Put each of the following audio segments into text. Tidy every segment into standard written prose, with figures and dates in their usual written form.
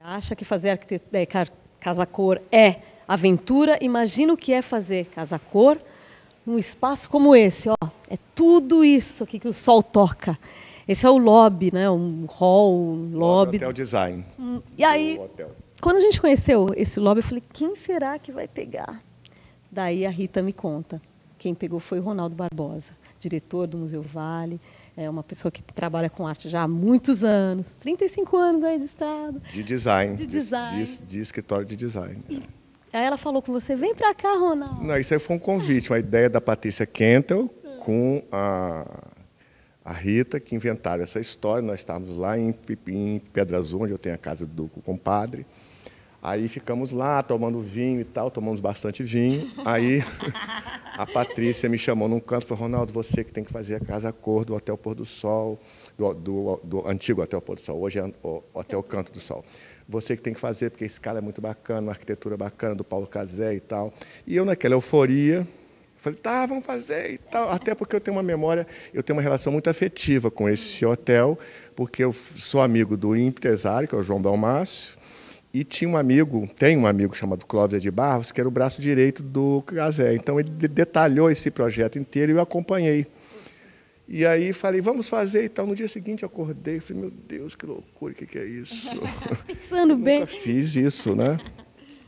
Acha que fazer Casa Cor é aventura? Imagina o que é fazer Casa Cor num espaço como esse, ó. É tudo isso aqui que o sol toca. Esse é o lobby, né? Um hall, um lobby. Hotel Design. E aí, quando a gente conheceu esse lobby, eu falei, quem será que vai pegar? Daí a Rita me conta. Quem pegou foi o Ronaldo Barbosa, diretor do Museu Vale. É uma pessoa que trabalha com arte já há muitos anos, 35 anos aí de estrada. De design. De design. De escritório de design. Aí ela falou com você, vem para cá, Ronaldo. Não, isso aí foi um convite, uma ideia da Patrícia Kentel com a Rita, que inventaram essa história. Nós estávamos lá em Pedra Azul, onde eu tenho a casa do compadre. Aí ficamos lá, tomando vinho e tal, tomamos bastante vinho. Aí a Patrícia me chamou num canto e falou, Ronaldo, você que tem que fazer a Casa Cor do Hotel Pôr do Sol, do antigo Hotel Pôr do Sol, hoje é o Hotel Canto do Sol. Você que tem que fazer, porque esse cara é muito bacana, uma arquitetura bacana do Paulo Cazé e tal. E eu, naquela euforia, falei, tá, vamos fazer e tal. Até porque eu tenho uma memória, eu tenho uma relação muito afetiva com esse hotel, porque eu sou amigo do empresário, que é o João Dalmácio, e tem um amigo chamado Clóvis de Barros, que era o braço direito do Cazé. Então, ele detalhou esse projeto inteiro e eu acompanhei. E aí falei, vamos fazer e tal. No dia seguinte eu acordei e falei, meu Deus, que loucura, o que é isso? Pensando bem. Nunca fiz isso, né?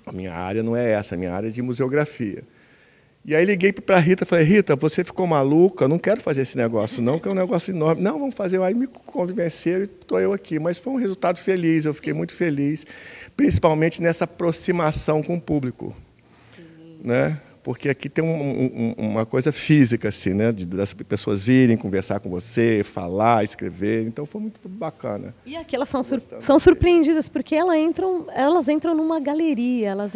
A minha área não é essa, a minha área é de museografia. E aí liguei para a Rita e falei, Rita, você ficou maluca, eu não quero fazer esse negócio não, que é um negócio enorme. Não, vamos fazer. Aí me convenceram e estou eu aqui. Mas foi um resultado feliz, eu fiquei muito feliz, principalmente nessa aproximação com o público. Né? Porque aqui tem uma coisa física, assim, né? Das pessoas virem, conversar com você, falar, escrever. Então, foi muito bacana. E aqui elas são surpreendidas, porque elas entram numa galeria, elas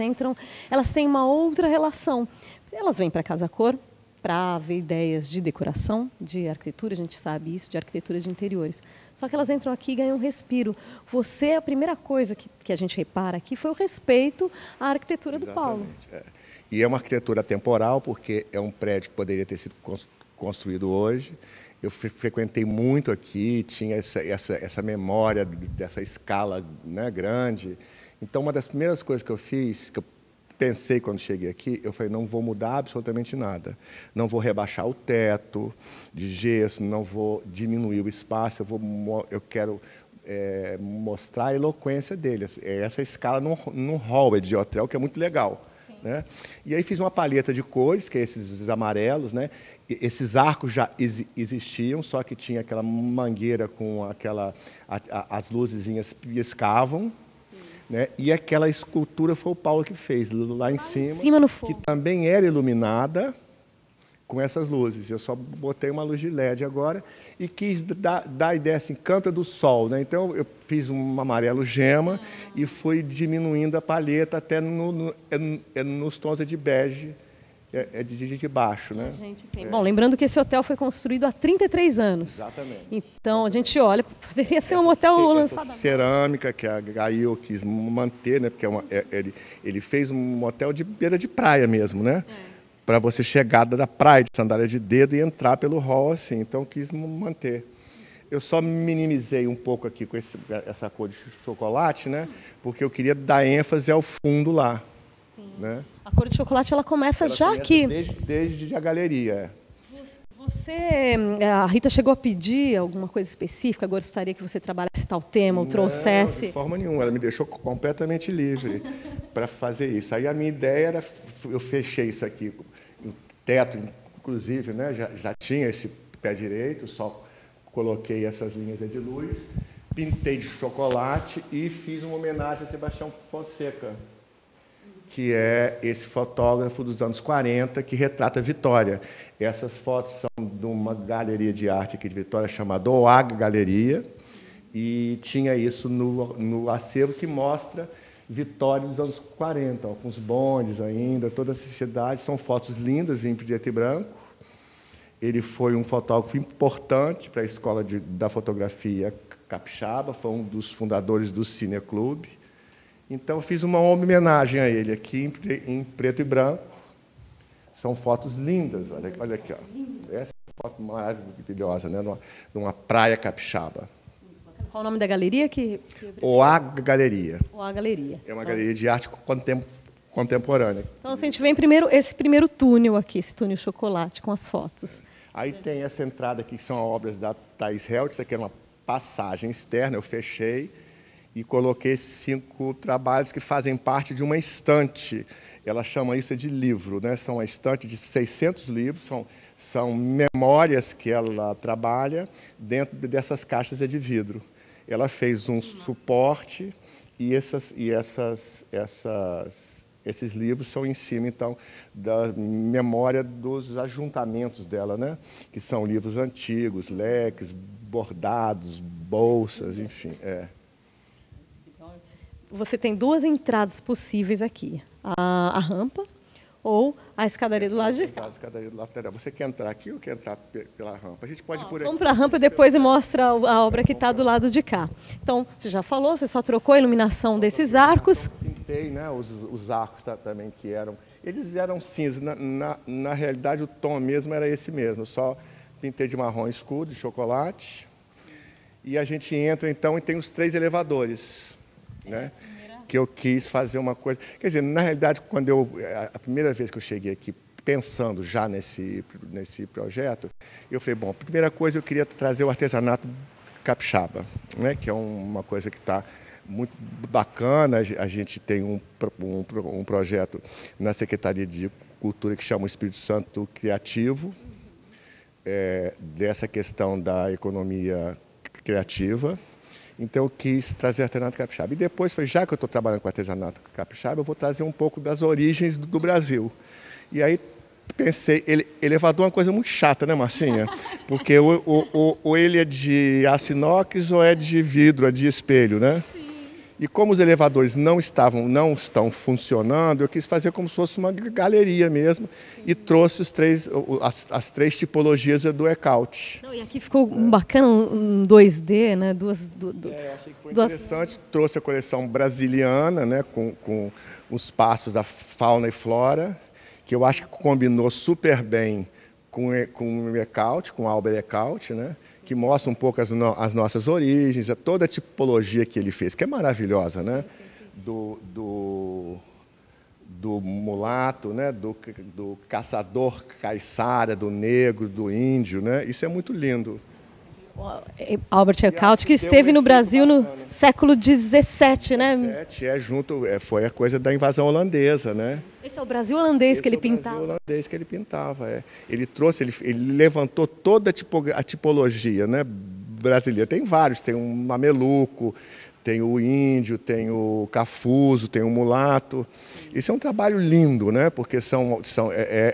têm uma outra relação. Elas vêm para Casa Cor para ver ideias de decoração, de arquitetura, a gente sabe isso, de arquitetura de interiores. Só que elas entram aqui e ganham um respiro. Você, a primeira coisa que a gente repara aqui foi o respeito à arquitetura do Paulo. É. E é uma arquitetura temporal, porque é um prédio que poderia ter sido construído hoje. Eu frequentei muito aqui, tinha essa memória dessa escala, né, grande. Então, uma das primeiras coisas que eu fiz, que eu pensei quando cheguei aqui, eu falei, não vou mudar absolutamente nada. Não vou rebaixar o teto de gesso, não vou diminuir o espaço, eu quero mostrar a eloquência dele. Essa escala num hall de hotel, que é muito legal. Né? E aí fiz uma paleta de cores, que é esses amarelos, né? Esses arcos já existiam, só que tinha aquela mangueira com as luzezinhas piscavam, né? E aquela escultura foi o Paulo que fez, lá em cima no fogo, que também era iluminada com essas luzes. Eu só botei uma luz de LED agora e quis dar a ideia assim, canta do sol, né? Então eu fiz um amarelo gema e fui diminuindo a paleta até nos tons de bege, de baixo, né? Bom, lembrando que esse hotel foi construído há 33 anos. Exatamente. Então a gente olha, poderia ser um hotel lançado. Essa cerâmica que a Gaio quis manter, né? Porque ele fez um hotel de beira de praia mesmo, né? Para você chegar da praia de sandália de dedo e entrar pelo hall assim. Então, quis manter. Eu só minimizei um pouco aqui com essa cor de chocolate, né? Porque eu queria dar ênfase ao fundo lá. Sim. Né? A cor de chocolate ela começa aqui. Desde a galeria. A Rita chegou a pedir alguma coisa específica? Gostaria que você trabalhasse tal tema ou trouxesse? Não, de forma nenhuma. Ela me deixou completamente livre para fazer isso. Aí a minha ideia era, eu fechei isso aqui, o teto, inclusive, né, já tinha esse pé direito, só coloquei essas linhas de luz, pintei de chocolate e fiz uma homenagem a Sebastião Fonseca, que é esse fotógrafo dos anos 40, que retrata Vitória. Essas fotos são de uma galeria de arte aqui de Vitória, chamada OAG Galeria, e tinha isso no acervo que mostra Vitória dos anos 40, ó, com os bondes ainda, toda essa cidade. São fotos lindas em preto e branco. Ele foi um fotógrafo importante para a escola da fotografia capixaba, foi um dos fundadores do Cineclube. Então, eu fiz uma homenagem a ele aqui em preto e branco. São fotos lindas, olha aqui. Ó. Essa foto maravilhosa, né? De uma praia capixaba. Qual o nome da galeria? OA Galeria. OA Galeria. É uma galeria de arte contemporânea. Então, se a gente vem primeiro, esse primeiro túnel aqui, esse túnel chocolate com as fotos. Aí tem essa entrada aqui, que são obras da Thais Heldt, isso aqui é uma passagem externa, eu fechei e coloquei esses 5 trabalhos que fazem parte de uma estante. Ela chama isso de livro, né? São uma estante de 600 livros, são memórias que ela trabalha dentro dessas caixas de vidro. Ela fez um suporte e esses livros são em cima, então, da memória dos ajuntamentos dela, né? Que são livros antigos, leques, bordados, bolsas, enfim. Você tem 2 entradas possíveis aqui. A rampa ou a escadaria do lado de cá. A escadaria do lateral. Você quer entrar aqui ou quer entrar pela rampa? A gente pode ir por aqui. Vamos para a rampa depois e mostra a obra que está do lado de cá. Então, você já falou, você só trocou a iluminação desses arcos. Pintei, né, os arcos também que eram... Eles eram cinza. Na realidade, o tom mesmo era esse mesmo. Só pintei de marrom escuro, de chocolate. E a gente entra, então, e tem os 3 elevadores, né? Que eu quis fazer uma coisa... Quer dizer, na realidade, a primeira vez que eu cheguei aqui, pensando já nesse projeto, eu falei, bom, a primeira coisa eu queria trazer o artesanato capixaba, né? Que é uma coisa que está muito bacana. A gente tem um projeto na Secretaria de Cultura que chama o Espírito Santo Criativo, dessa questão da economia criativa. Então, eu quis trazer artesanato capixaba. E depois, já que eu estou trabalhando com artesanato capixaba, eu vou trazer um pouco das origens do Brasil. E aí, pensei, elevador é uma coisa muito chata, né, Marcinha? Porque ou ele é de aço inox ou é de vidro, é de espelho, né? Sim. E como os elevadores não estão funcionando, eu quis fazer como se fosse uma galeria mesmo. Sim. E trouxe as 3 tipologias do Ecaute. E aqui ficou bacana, um 2D, né? Eu achei que foi interessante. Trouxe a coleção brasiliana, né? Com os passos da fauna e flora, que eu acho que combinou super bem com o Ecaute, com o Albert Ecaute, né? Que mostra um pouco as nossas origens, toda a tipologia que ele fez, que é maravilhosa, né? Do mulato, né? Do caçador caiçara, do negro, do índio, né? Isso é muito lindo. Albert Ecaute, que esteve no Brasil no século XVII, né? Foi a coisa da invasão holandesa, né? Esse é o Brasil holandês que ele pintava. O Brasil holandês que ele pintava, Ele trouxe, ele levantou toda a tipologia, né, brasileira. Tem vários, tem o mameluco, tem o índio, tem o cafuso, tem o mulato. Isso é um trabalho lindo, né? Porque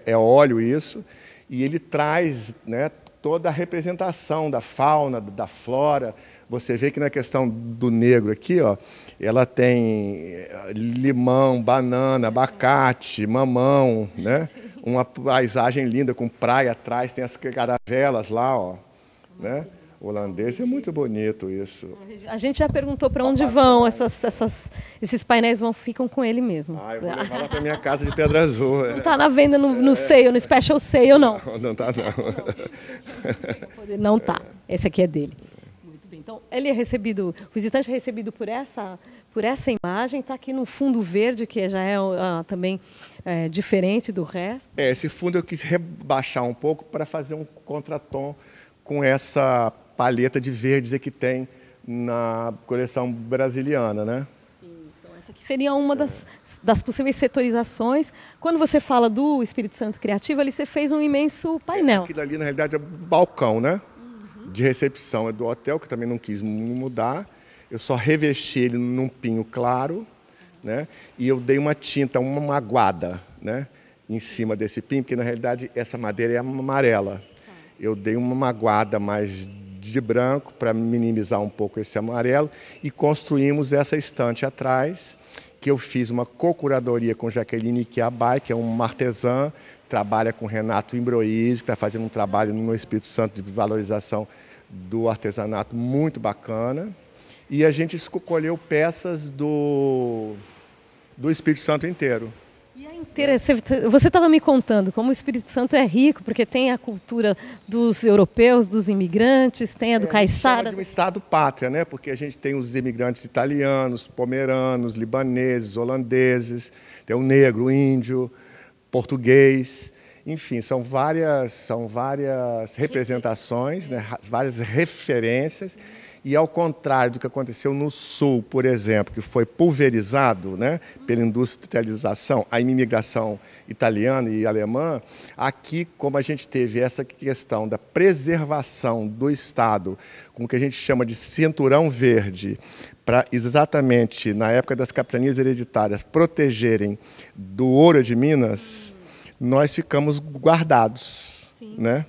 é óleo isso, e ele traz, né, toda a representação da fauna, da flora. Você vê que na questão do negro aqui, ó, ela tem limão, banana, abacate, mamão, né? Uma paisagem linda com praia atrás, tem as caravelas lá, ó, né? Holandês, é muito bonito isso. A gente já perguntou para onde vão esses painéis, ficam com ele mesmo. Eu vou levar lá para minha casa de Pedra Azul. Não está na venda no sale, no special sale, não? Não está, não. Não está. Esse aqui é dele. Muito bem. Então, ele é recebido, o visitante é recebido por essa imagem, está aqui no fundo verde, que já é também diferente do resto. Esse fundo eu quis rebaixar um pouco para fazer um contratom com essa paleta de verdes que tem na coleção brasiliana, né? Sim, então essa aqui seria uma das possíveis setorizações. Quando você fala do Espírito Santo Criativo, ali você fez um imenso painel. Aquilo ali, na realidade, é balcão, né? De recepção, é do hotel, que eu também não quis mudar. Eu só revesti ele num pinho claro, né? E eu dei uma tinta, uma aguada, né? Em cima desse pinho, porque, na realidade, essa madeira é amarela. Eu dei uma magoada mais de branco para minimizar um pouco esse amarelo e construímos essa estante atrás, que eu fiz uma co-curadoria com Jaqueline Kiabai, que é uma artesã, trabalha com Renato Imbroise, que está fazendo um trabalho no Espírito Santo de valorização do artesanato muito bacana. E a gente escolheu peças do Espírito Santo inteiro. E é interessante, você estava me contando como o Espírito Santo é rico, porque tem a cultura dos europeus, dos imigrantes, tem a do caiçara. É de um estado-pátria, né? Porque a gente tem os imigrantes italianos, pomeranos, libaneses, holandeses, tem o negro, o índio, português, enfim, são várias representações, né? Várias referências. E, ao contrário do que aconteceu no Sul, por exemplo, que foi pulverizado, né, pela industrialização, a imigração italiana e alemã, aqui, como a gente teve essa questão da preservação do Estado, com o que a gente chama de cinturão verde, para exatamente, na época das capitanias hereditárias, protegerem do ouro de Minas, nós ficamos guardados, né?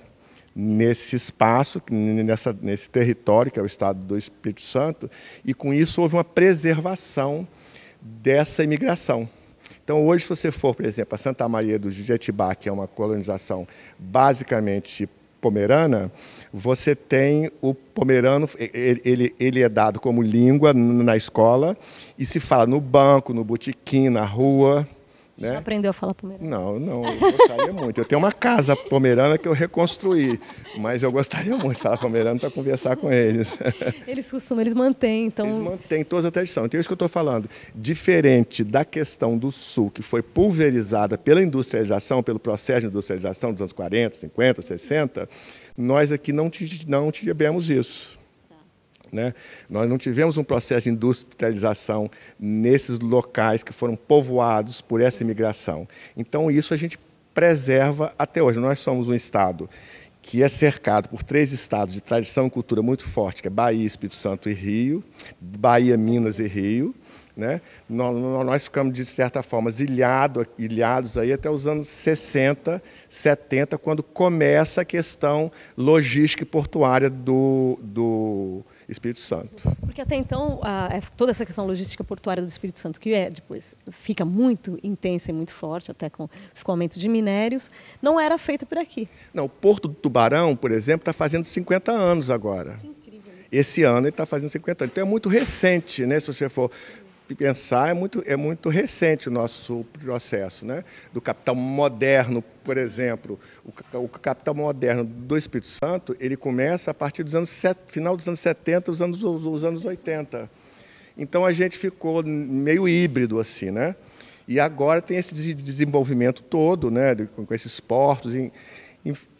Nesse espaço, nesse território, que é o estado do Espírito Santo, e com isso houve uma preservação dessa imigração. Então, hoje, se você for, por exemplo, a Santa Maria do Jetibá, que é uma colonização basicamente pomerana, você tem o pomerano, ele é dado como língua na escola, e se fala no banco, no botequim, na rua. Né? Já aprendeu a falar pomerano? Não, eu gostaria muito. Eu tenho uma casa pomerana que eu reconstruí, mas eu gostaria muito de falar pomerano para conversar com eles. Eles mantêm, então... Eles mantêm toda a tradição. Então, é isso que eu estou falando. Diferente da questão do Sul, que foi pulverizada pela industrialização, pelo processo de industrialização dos anos 40, 50, 60, nós aqui não tivemos isso. Né? Nós não tivemos um processo de industrialização nesses locais que foram povoados por essa imigração. Então, isso a gente preserva até hoje. Nós somos um estado que é cercado por 3 estados de tradição e cultura muito forte, que é Bahia, Espírito Santo e Rio, Bahia, Minas e Rio. Né? Nós ficamos, de certa forma, ilhados aí até os anos 60, 70, quando começa a questão logística e portuária do Espírito Santo. Porque até então, toda essa questão logística portuária do Espírito Santo, que depois fica muito intensa e muito forte, até com o escoamento de minérios, não era feita por aqui. Não, o Porto do Tubarão, por exemplo, está fazendo 50 anos agora. Que incrível. Esse ano ele está fazendo 50 anos. Então é muito recente, né? Se você for pensar, é muito recente o nosso processo, né? Do capital moderno, por exemplo. O capital moderno do Espírito Santo, ele começa a partir dos final dos anos 70, os anos 80. Então a gente ficou meio híbrido assim, né? E agora tem esse desenvolvimento todo, né? Com esses portos,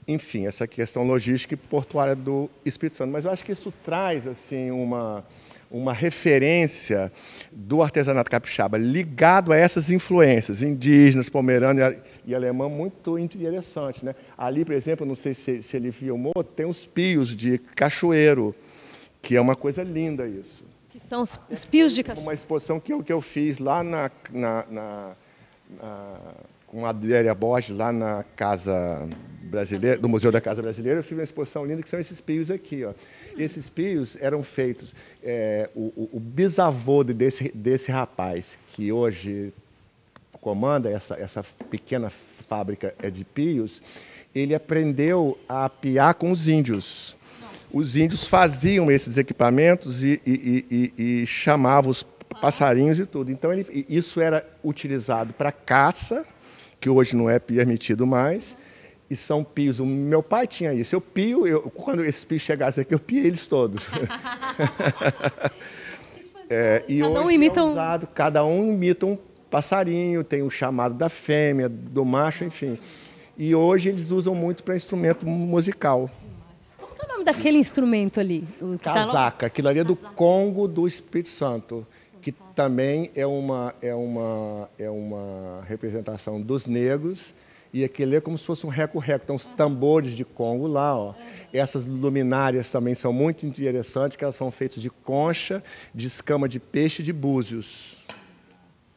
enfim, essa questão logística e portuária do Espírito Santo. Mas eu acho que isso traz assim uma referência do artesanato capixaba ligado a essas influências indígenas, pomerano e alemã, muito interessante, né? Ali, por exemplo, não sei se ele filmou, tem os pios de cachoeiro, que é uma coisa linda isso. Que são os pios de cachoeiro? Uma exposição que eu fiz lá com a Adélia Borges, lá na Casa Brasileira, do Museu da Casa Brasileira, eu fiz uma exposição linda, que são esses pios aqui. Ó. Esses pios eram feitos... o bisavô desse rapaz, que hoje comanda essa pequena fábrica de pios, ele aprendeu a piar com os índios. Os índios faziam esses equipamentos e chamavam os passarinhos e tudo. Então, isso era utilizado para caça, que hoje não é permitido mais, e são pios. O meu pai tinha isso. Quando esses pios chegassem aqui, eu piei eles todos. E hoje cada um imita um passarinho, tem o chamado da fêmea, do macho, enfim. E hoje eles usam muito para instrumento musical. Qual é o nome daquele instrumento ali? Casaca. Aquilo ali é do Congo do Espírito Santo, que também é uma representação dos negros. E aquele é como se fosse um reco-reco. Então, os tambores de Congo lá, ó. Essas luminárias também são muito interessantes, que elas são feitas de concha, de escama de peixe e de búzios.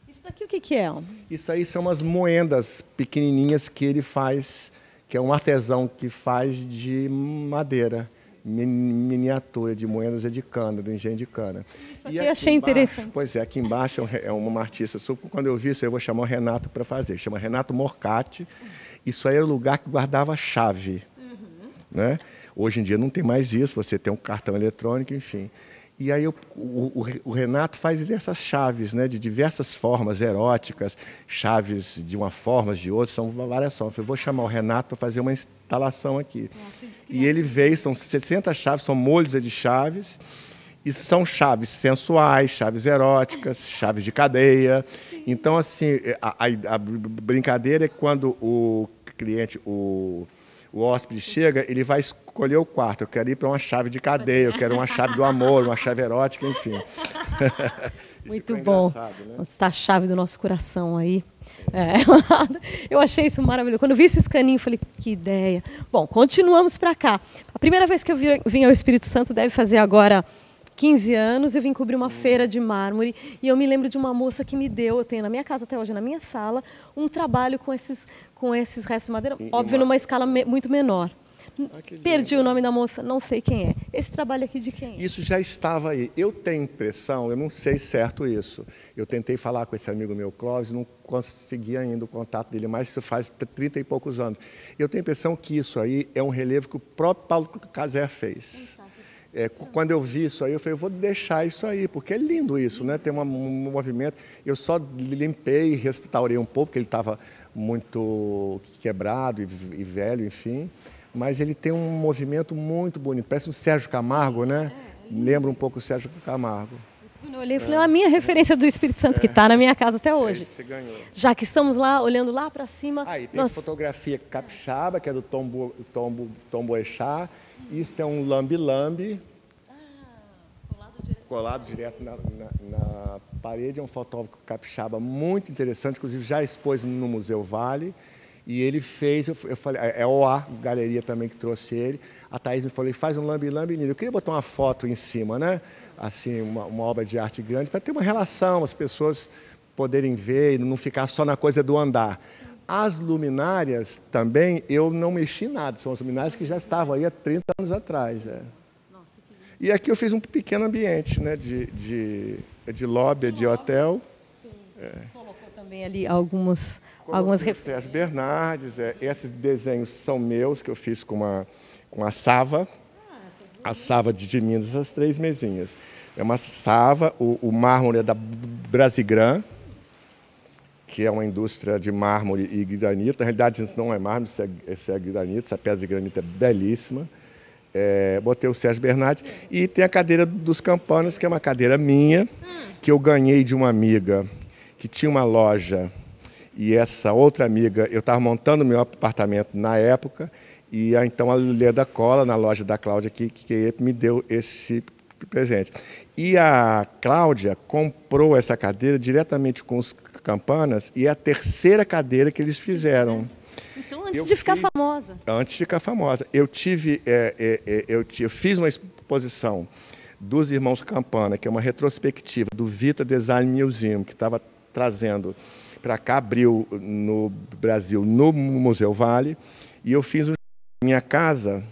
Isso daqui o que é? Isso aí são umas moendas pequenininhas que ele faz, que é um artesão que faz de madeira. Miniatura de moendas de cana, do engenho de cana. E eu achei interessante. Pois é, aqui embaixo é uma artista. Quando eu vi isso, eu vou chamar o Renato para fazer. Chama Renato Morcati. Isso aí era o lugar que guardava a chave. Né? Hoje em dia não tem mais isso, você tem um cartão eletrônico, enfim. E aí o Renato faz essas chaves, né, de diversas formas eróticas, chaves de uma forma, de outra, são várias formas. Eu vou chamar o Renato para fazer uma instalação aqui. E ele veio, são 60 chaves, são molhos de chaves, e são chaves sensuais, chaves eróticas, chaves de cadeia. Então, assim, a brincadeira é quando o cliente, o hóspede chega, ele vai escolher o quarto. Eu quero ir para uma chave de cadeia, eu quero uma chave do amor, uma chave erótica, enfim. Muito bom. Né? Está a chave do nosso coração aí. É. Eu achei isso maravilhoso. Quando eu vi esse caninho, falei, que ideia. Bom, continuamos para cá. A primeira vez que eu vim ao Espírito Santo deve fazer agora 15 anos, eu vim cobrir uma feira de mármore e eu me lembro de uma moça que me deu, eu tenho na minha casa até hoje, na minha sala, um trabalho com esses restos de madeira, óbvio, numa escala muito menor. Perdi o nome da moça, não sei quem é. Esse trabalho aqui de quem é? Isso já estava aí. Eu tenho impressão, eu não sei certo isso. Eu tentei falar com esse amigo meu, Clóvis, não consegui ainda o contato dele, mas isso faz 30 e poucos anos. Eu tenho a impressão que isso aí é um relevo que o próprio Paulo Casé fez. Quando eu vi isso aí, eu falei, eu vou deixar isso aí, porque é lindo isso, né? Tem um movimento. Eu só limpei, restaurei um pouco, porque ele estava muito quebrado e velho, enfim. Mas ele tem um movimento muito bonito. Parece o Sérgio Camargo, né? Lembra um pouco o Sérgio Camargo. Eu olhei e falei, a minha referência do Espírito Santo, que está na minha casa até hoje. Você ganhou. Já que estamos lá, olhando lá para cima... Aí tem fotografia capixaba, que é do Tomboechá. Isso é um lambe-lambe. Colado direto na parede. É um fotógrafo capixaba muito interessante, inclusive já expôs no Museu Vale. E ele fez, eu falei, é OA Galeria também que trouxe ele. A Thaís me falou, faz um lambe-lambe lindo. Eu queria botar uma foto em cima, né? Assim, uma obra de arte grande, para ter uma relação, as pessoas poderem ver e não ficar só na coisa do andar. As luminárias também, eu não mexi nada, são as luminárias que já estavam aí há 30 anos atrás. E aqui eu fiz um pequeno ambiente, né, de lobby, de hotel. Colocou também ali algumas Sérgio Bernardes, esses desenhos são meus, que eu fiz com a Sava, a Sava de Minas, essas 3 mesinhas. É uma Sava, o mármore é da Brasigran, que é uma indústria de mármore e granito. Na realidade, isso não é mármore, isso é granito, essa pedra de granito é belíssima. Botei o Sérgio Bernardes. E tem a cadeira dos Campanas, que é uma cadeira minha, que eu ganhei de uma amiga que tinha uma loja. E essa outra amiga, eu estava montando meu apartamento na época, e então a Leda Cola, na loja da Cláudia, que me deu esse presente. E a Cláudia comprou essa cadeira diretamente com os Campanas, e é a 3ª cadeira que eles fizeram. Então, antes de ficar famosa. Antes de ficar famosa. Eu fiz uma exposição dos irmãos Campana, que é uma retrospectiva do Vita Design Museum, que estava trazendo para cá, abriu no Brasil, no Museu Vale, e eu fiz um jantar na minha casa.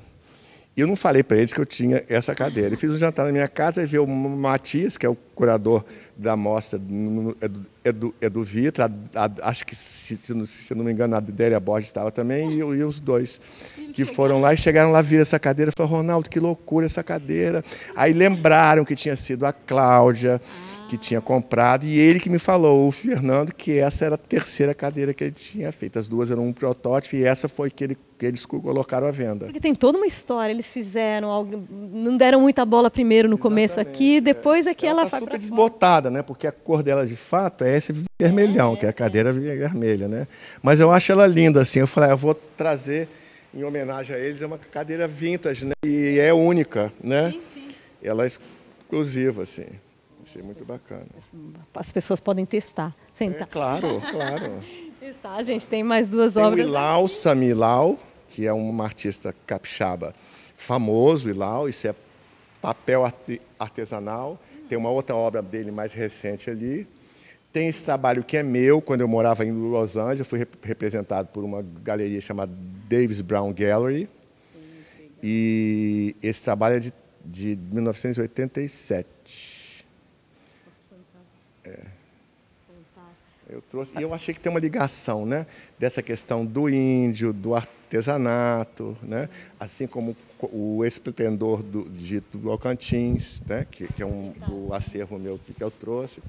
Eu não falei para eles que eu tinha essa cadeira. Eu fiz um jantar na minha casa e veio o Matias, que é o curador da mostra, é do Vitra, acho que, se não me engano, a Adélia Borges estava também, e os dois que foram lá e chegaram lá, viram essa cadeira e falaram, Ronaldo, que loucura essa cadeira. Aí lembraram que tinha sido a Cláudia que tinha comprado, e ele que me falou, o Fernando, que essa era a 3ª cadeira que ele tinha feito. As 2 eram um protótipo, e essa foi que eles colocaram à venda. Porque tem toda uma história, eles fizeram, não deram muita bola primeiro no começo aqui, depois é que ela vai super desbotada, né? Porque a cor dela, de fato, é esse vermelhão, que é a cadeira vermelha, né? Mas eu acho ela linda, assim. Eu falei, eu vou trazer, em homenagem a eles, é uma cadeira vintage, né? E é única, né? Sim, sim. Ela é exclusiva, assim. Achei muito bacana. As pessoas podem testar, sentar. Claro, claro. Testar. A gente tem mais 2 tem obras. O Ilau Samilau, que é um artista capixaba famoso, Ilau, isso é papel artesanal. Tem uma outra obra dele mais recente ali. Tem esse trabalho que é meu, quando eu morava em Los Angeles, eu fui representado por uma galeria chamada Davis Brown Gallery. E esse trabalho é de 1987. Eu trouxe, e eu achei que tem uma ligação, né, dessa questão do índio, do artesanato, né, assim como o esplendor do Tocantins, né, que é do acervo meu que eu trouxe.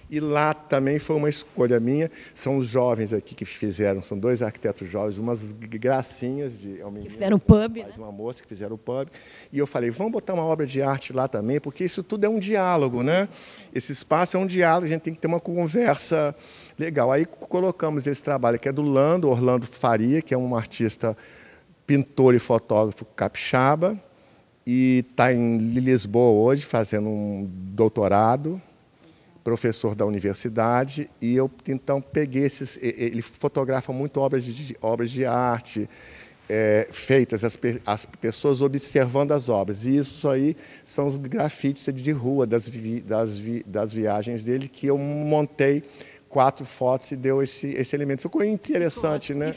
E lá também foi uma escolha minha. São os jovens aqui que fizeram, são 2 arquitetos jovens, umas gracinhas de que fizeram o pub, né? Uma moça que fizeram o pub. E eu falei, vamos botar uma obra de arte lá também, porque isso tudo é um diálogo, né? Esse espaço é um diálogo, a gente tem que ter uma conversa legal. Aí colocamos esse trabalho que é do Orlando Faria, que é um artista, pintor e fotógrafo capixaba, e está em Lisboa hoje fazendo um doutorado, professor da universidade, e eu então peguei esses. Ele fotografa muito obras de arte feitas, as pessoas observando as obras. E isso aí são os grafites de rua das viagens dele, que eu montei 4 fotos e deu esse elemento. Ficou interessante, né?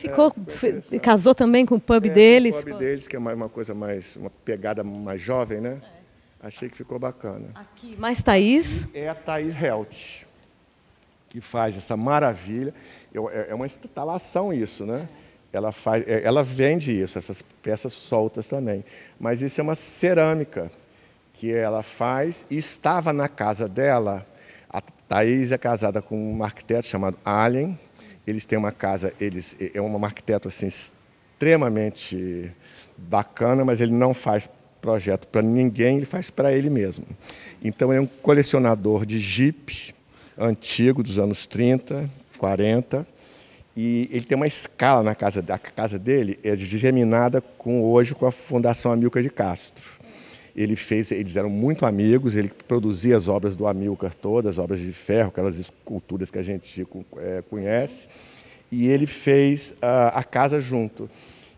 E casou também com o pub deles. Com o pub deles, que é uma coisa mais, uma pegada mais jovem, né? Achei que ficou bacana. Aqui, mais Thaís? É a Thaís Helt, que faz essa maravilha. É uma instalação isso, né? Ela vende isso, essas peças soltas também. Mas isso é uma cerâmica que ela faz e estava na casa dela. A Thaís é casada com um arquiteto chamado Allen. Eles têm uma casa, é um arquiteto assim, extremamente bacana, mas ele não faz projeto para ninguém, ele faz para ele mesmo. Então, ele é um colecionador de Jeep antigo, dos anos 30, 40, e ele tem uma escala na casa, a casa dele é geminada hoje com a Fundação Amílcar de Castro. Eles eram muito amigos, ele produzia as obras do Amílcar todas, as obras de ferro, aquelas esculturas que a gente conhece, e ele fez a casa junto.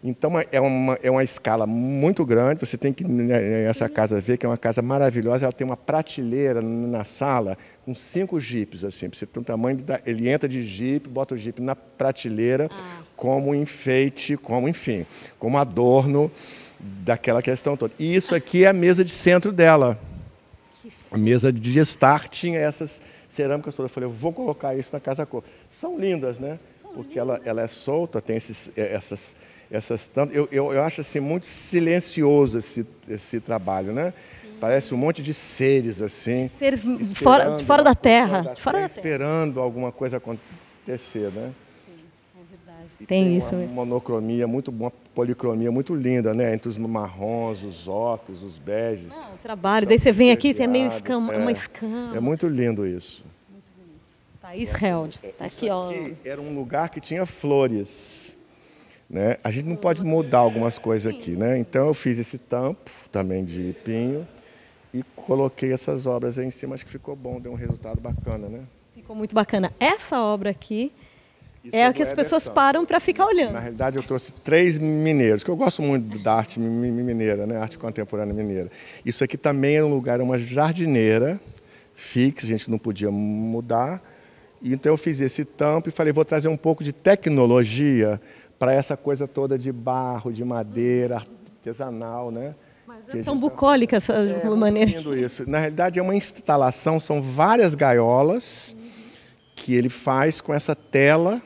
Então, é uma escala muito grande, você tem que, nessa casa, ver que é uma casa maravilhosa, ela tem uma prateleira na sala com 5 jipes, assim, para você ter um tamanho, ele entra de jipe, bota o jipe na prateleira como enfeite, como adorno daquela questão toda. E isso aqui é a mesa de centro dela. A mesa de estar tinha essas cerâmicas todas. Eu falei, eu vou colocar isso na Casa Cor. São lindas, né? Porque ela é solta, tem essas tantas. Eu acho assim, muito silencioso esse trabalho, né? Sim. Parece um monte de seres assim. Seres fora da Terra. Esperando alguma coisa acontecer, né? Sim, é verdade. Tem isso mesmo. Uma monocromia, uma policromia muito linda, né? Entre os marrons, os ocres, os beges. O trabalho. Daí você vem aqui, tem meio uma escama. É muito lindo isso. Muito bonito. Thaís Helt. Tá aqui, ó. Aqui era um lugar que tinha flores. Né? A gente não pode mudar algumas coisas aqui, né? Então eu fiz esse tampo também de pinho e coloquei essas obras aí em cima, acho que ficou bom, deu um resultado bacana, né? Ficou muito bacana. Essa obra aqui é a que as pessoas param para ficar olhando. Na realidade eu trouxe 3 mineiros, que eu gosto muito da arte mineira, né? Arte contemporânea mineira. Isso aqui também era um lugar, uma jardineira fixa, a gente não podia mudar. Então eu fiz esse tampo e falei, vou trazer um pouco de tecnologia para essa coisa toda de barro, de madeira, artesanal, né? Mas é tão bucólica essa maneira. Lindo isso. Na realidade é uma instalação, são várias gaiolas que ele faz com essa tela,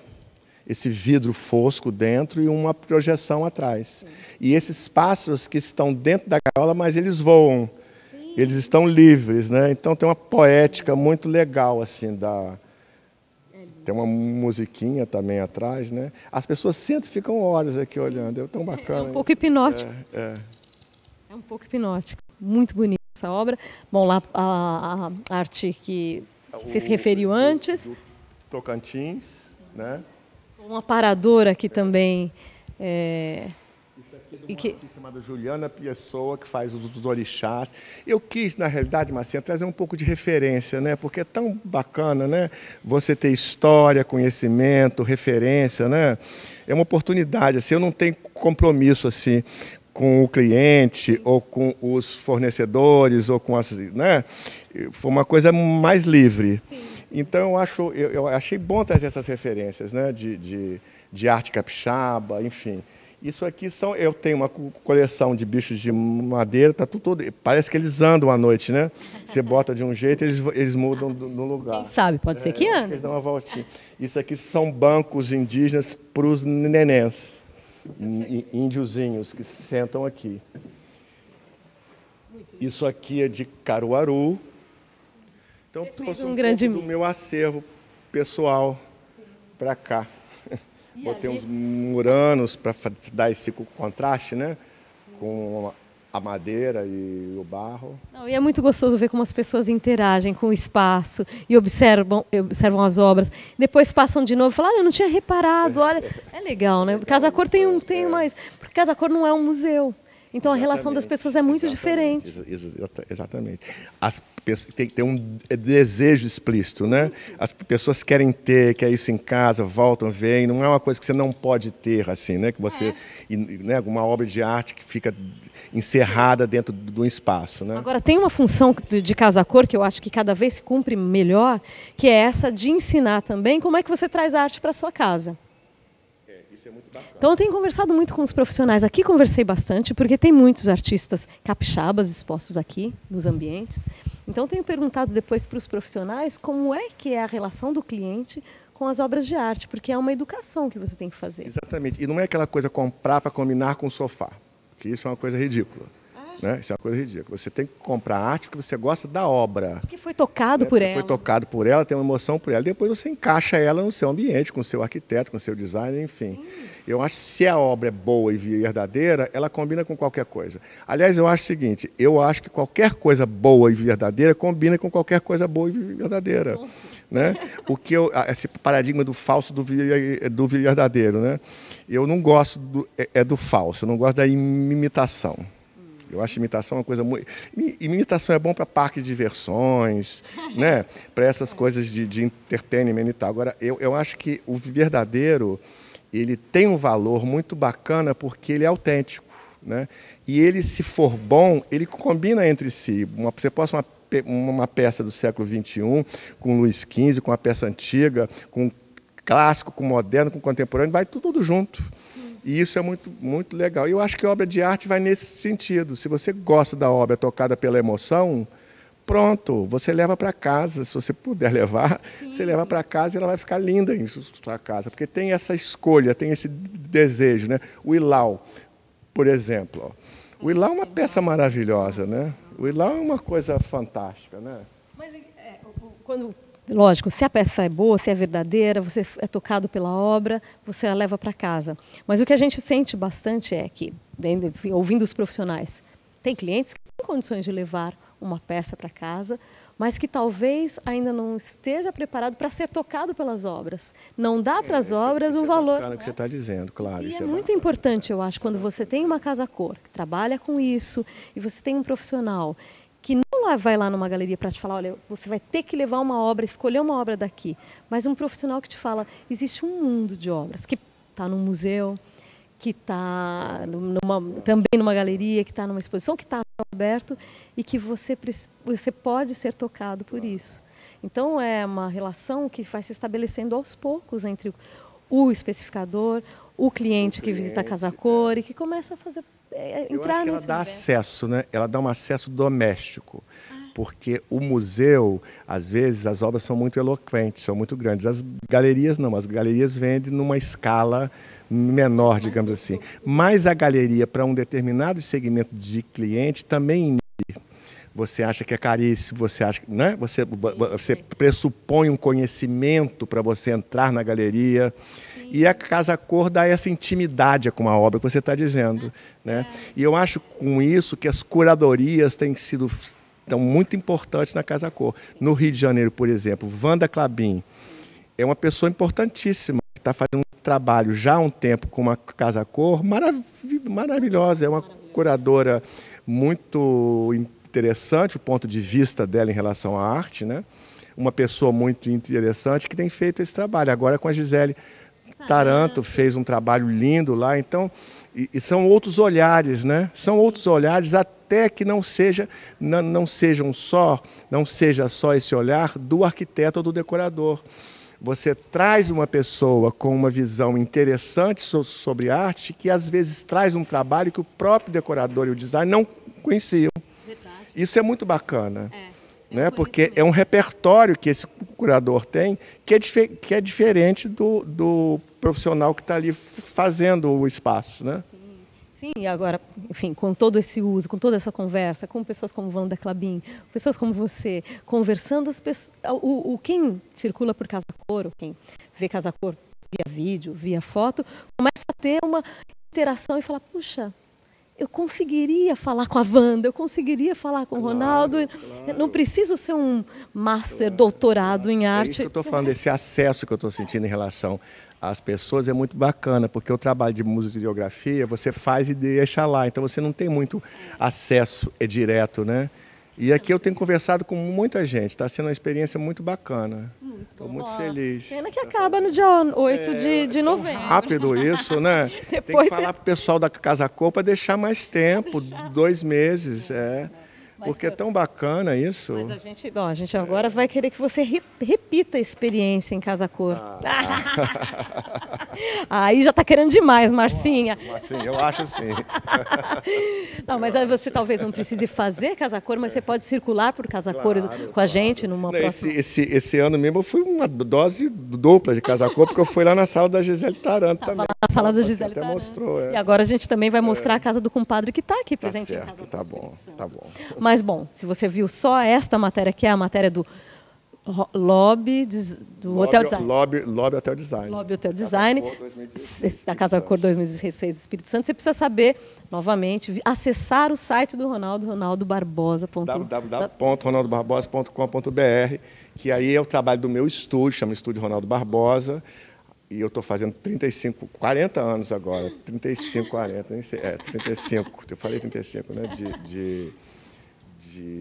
esse vidro fosco dentro e uma projeção atrás. Sim. E esses pássaros que estão dentro da gaiola, mas eles voam. Sim. Eles estão livres, né? Então tem uma poética muito legal assim Tem uma musiquinha também atrás, né? As pessoas sentam e ficam horas aqui olhando. É tão bacana. É um pouco hipnótico. É um pouco hipnótico. Muito bonita essa obra. Bom, lá a arte que você se referiu antes. Do Tocantins, né? Um aparador aqui também. Isso aqui é de uma artista chamada Juliana Pessoa, que faz os orixás. Eu quis, na realidade, Marcinha, trazer um pouco de referência, né? Porque é tão bacana, né? Você ter história, conhecimento, referência, né? É uma oportunidade. Assim, eu não tenho compromisso assim com o cliente ou com os fornecedores ou com as, né? Foi uma coisa mais livre. Sim. Então eu achei bom trazer essas referências, né? De arte capixaba, enfim. Isso aqui eu tenho uma coleção de bichos de madeira, tá tudo, parece que eles andam à noite, né? Você bota de um jeito, eles mudam no lugar. Quem sabe, pode ser que ande. Eles dão uma voltinha. Isso aqui são bancos indígenas para os nenéns, índiozinhos que se sentam aqui. Isso aqui é de Caruaru. Então eu trouxe um pouco do meu acervo pessoal para cá. Botei uns muranos para dar esse contraste, né? Com a madeira e o barro. Não, e é muito gostoso ver como as pessoas interagem com o espaço e observam as obras. Depois passam de novo e falam, eu não tinha reparado, olha. É legal, né? Casa Cor tem mais. Porque Casa Cor não é um museu. Então a relação das pessoas é muito diferente. Exatamente. Tem que ter um desejo explícito, né? As pessoas querem isso em casa, voltam, veem. Não é uma coisa que você não pode ter, assim, né? Que você, né? Uma obra de arte que fica encerrada dentro do espaço, né? Agora tem uma função de Casa Cor que eu acho que cada vez se cumpre melhor, que é essa de ensinar também como é que você traz arte para sua casa. Então eu tenho conversado muito com os profissionais. Aqui conversei bastante, porque tem muitos artistas capixabas expostos aqui nos ambientes. Então tenho perguntado depois para os profissionais como é que é a relação do cliente com as obras de arte, porque é uma educação que você tem que fazer. Exatamente. E não é aquela coisa comprar para combinar com o sofá, que isso é uma coisa ridícula. Né? Isso é uma coisa ridícula. Você tem que comprar arte porque você gosta da obra. Porque foi tocado por ela. Foi tocado por ela, tem uma emoção por ela. Depois você encaixa ela no seu ambiente, com o seu arquiteto, com o seu designer, enfim. Eu acho que se a obra é boa e verdadeira, ela combina com qualquer coisa. Aliás, eu acho o seguinte, eu acho que qualquer coisa boa e verdadeira combina com qualquer coisa boa e verdadeira. Né? Esse paradigma do falso do verdadeiro. Né? Eu não gosto do falso, eu não gosto da imitação. Eu acho imitação uma coisa muito... Imitação é bom para parques de diversões, né? Para essas coisas de entertainment e tal. Agora, eu acho que o verdadeiro, ele tem um valor muito bacana porque ele é autêntico, né? E ele, se for bom, ele combina entre si. Você posta uma peça do século XXI com Luís XV, com uma peça antiga, com clássico, com moderno, com contemporâneo, vai tudo junto. E isso é muito, muito legal. E eu acho que a obra de arte vai nesse sentido. Se você gosta da obra tocada pela emoção, pronto, você leva para casa. Se você puder levar, você leva para casa e ela vai ficar linda em sua casa. Porque tem essa escolha, tem esse desejo. Né? O Ilau, por exemplo. Ó. O Ilau é uma peça maravilhosa. Né? O Ilau é uma coisa fantástica. Né? Mas quando... Lógico, se a peça é boa, se é verdadeira, você é tocado pela obra, você a leva para casa. Mas o que a gente sente bastante é que, ouvindo os profissionais, tem clientes que têm condições de levar uma peça para casa, mas que talvez ainda não esteja preparado para ser tocado pelas obras. Não dá para as obras o valor. É o que você está dizendo, claro. E é muito importante, eu acho, quando você tem uma Casa Cor que trabalha com isso e você tem um profissional que não vai lá numa galeria para te falar, olha, você vai ter que levar uma obra, escolher uma obra daqui, mas um profissional que te fala, existe um mundo de obras, que está num museu, que está também numa galeria, que está numa exposição, que está aberto e que você pode ser tocado por isso. Então é uma relação que vai se estabelecendo aos poucos entre o especificador, o cliente que visita a Casa Cor e que começa a fazer... Eu acho que ela dá acesso, né? Ela dá um acesso doméstico, porque o museu, às vezes, as obras são muito eloquentes, são muito grandes. As galerias não, as galerias vendem numa escala menor, digamos assim. Mas a galeria, para um determinado segmento de cliente, também inibe. Você acha que é caríssimo, você acha, né? Você pressupõe um conhecimento para você entrar na galeria. E a Casa Cor dá essa intimidade com a obra que você está dizendo. Né? E eu acho com isso que as curadorias estão muito importantes na Casa Cor. No Rio de Janeiro, por exemplo, Wanda Clabin é uma pessoa importantíssima, que está fazendo um trabalho já há um tempo com uma Casa Cor maravilhosa. É uma curadora muito interessante, o ponto de vista dela em relação à arte. Né? Uma pessoa muito interessante que tem feito esse trabalho. Agora com a Gisele Taranto fez um trabalho lindo lá, então, e são outros olhares, né? São outros olhares até que não seja só esse olhar do arquiteto ou do decorador, você traz uma pessoa com uma visão interessante sobre arte, que às vezes traz um trabalho que o próprio decorador e o design não conheciam. Verdade. Isso é muito bacana. Né? Porque é um repertório que esse curador tem que é diferente do profissional que está ali fazendo o espaço. Né? Sim, e agora, enfim, com todo esse uso, com toda essa conversa, com pessoas como Wanda Klabin, pessoas como você, conversando, quem circula por Casa Cor, ou quem vê Casa Cor via vídeo, via foto, começa a ter uma interação e falar, puxa, eu conseguiria falar com a Wanda, eu conseguiria falar com o Ronaldo, claro. Não preciso ser um master, doutorado em arte. É isso que eu estou falando, esse acesso que eu estou sentindo em relação às pessoas é muito bacana, porque o trabalho de museografia você faz e deixa lá, então você não tem muito acesso direto, né? E aqui eu tenho conversado com muita gente, está sendo uma experiência muito bacana. Estou muito feliz. Pena que acaba no dia 8 de novembro. Rápido isso, né? Tem que falar para o pessoal da Casa Cor para deixar mais tempo, 2 meses. Porque é tão bacana isso. Mas a gente agora vai querer que você repita a experiência em Casa Cor. Aí já está querendo demais, Marcinha. Marcinha, eu acho sim. Não, mas aí você talvez não precise fazer Casa Cor, mas você pode circular por Casa Cor com a gente numa próxima... Esse ano mesmo eu fui uma dose dupla de Casa Cor, porque eu fui lá na sala da Gisele Taranto também. Na sala da Gisele Taranto. Mostrou, E agora a gente também vai mostrar a casa do compadre que está aqui presente certo, em Casa Cor. Tá bom, tá bom. Mas, bom, se você viu só esta matéria, que é a matéria do Lobby Hotel Design. Lobby Hotel Design. Lobby Hotel Design, da Casa Cor 2016 do Espírito Santo. Você precisa saber, novamente, acessar o site do Ronaldo, ronaldobarbosa.com. www.ronaldobarbosa.com.br, que aí é o trabalho do meu estúdio, chama Estúdio Ronaldo Barbosa. E eu estou fazendo 40 anos agora, 35, 40, 35, eu falei 35, né, de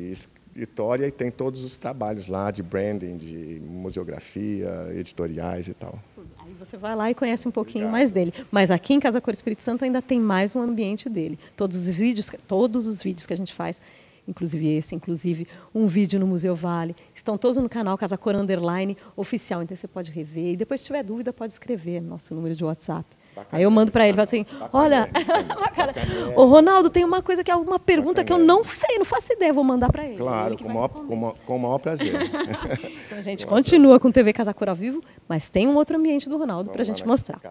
escritório, e tem todos os trabalhos lá, de branding, de museografia, editoriais e tal. Aí você vai lá e conhece um pouquinho mais dele. Mas aqui em Casa Cor Espírito Santo ainda tem mais um ambiente dele. Todos os vídeos que a gente faz, inclusive um vídeo no Museu Vale, estão todos no canal Casa Cor _ oficial, então você pode rever, e depois se tiver dúvida pode escrever no nosso número de WhatsApp. Aí eu mando para ele, falo assim, olha, o Ronaldo, tem uma coisa que é uma pergunta que eu não sei, não faço ideia, vou mandar para ele. Claro, com o maior prazer. Então a gente continua com TV Casa Cor ao vivo, mas tem um outro ambiente do Ronaldo para a gente mostrar.